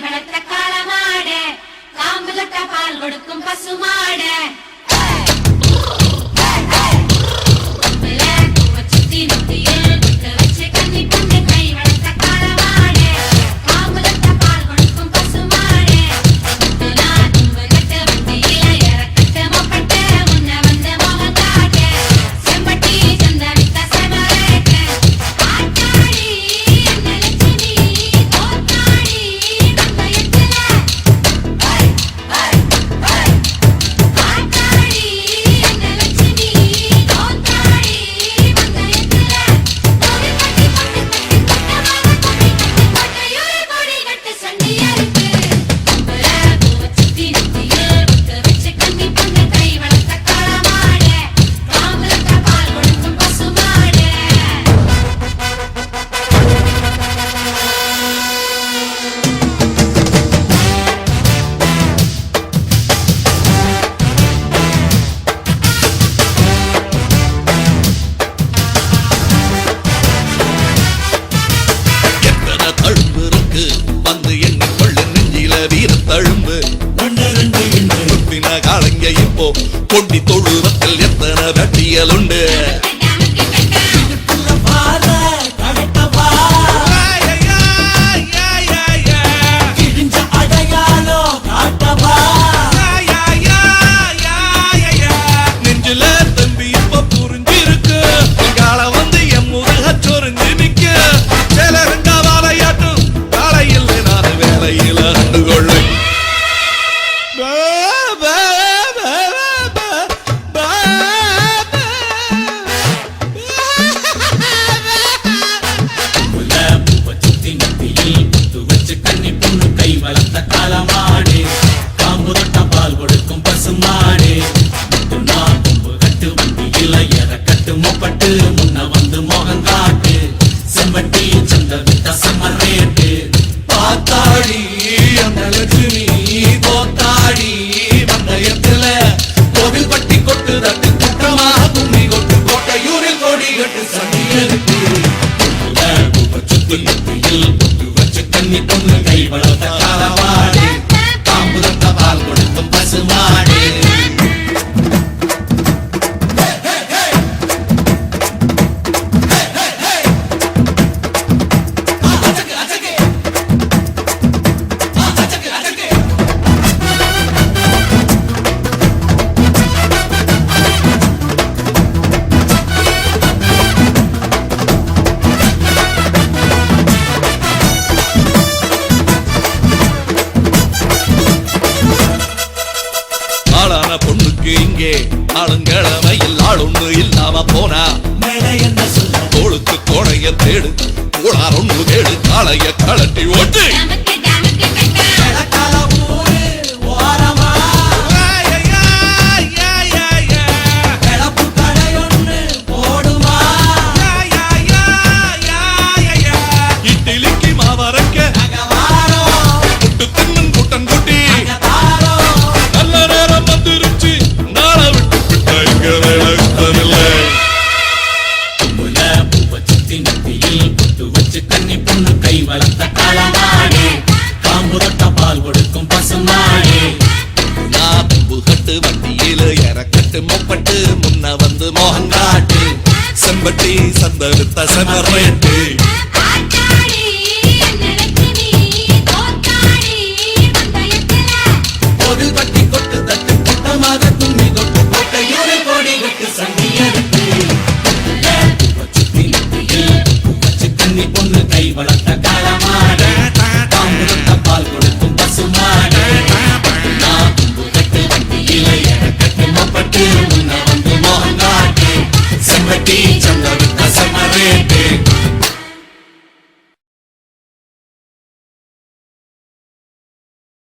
வளர்த்த காளமாடு காம்பு தொட்ட பால் கொடுக்கும் பசுமாடு கொண்டி தொழுவத்தில் எத்தனை வெட்டியல் உண்டு நெஞ்சில தம்பி இப்ப புரிஞ்சிருக்கு கால வந்து என் முருக சொரிஞ்சு நிக்க சில ரெண்டா வாழையாட்டும் காலையில் நான் வேலையில கண்டு கொள்ளு பொண்ணுக்கு இங்கே ஆளுங்கிழமையில் ஆளொன்னு இல்லாம போனா தோளுக்கு கோணைய தேடு கோளார் ஒண்ணு கேடு காளைய கலட்டி ஓட்டு இட்லிக்கு மாவரைக்க புட்டு தின்னும் கூட்டம் கூட்டி மொப்பட்டு முன்ன வந்து மோகங்காட்டு செம்பட்டி சந்த வித்த செமரேட்டு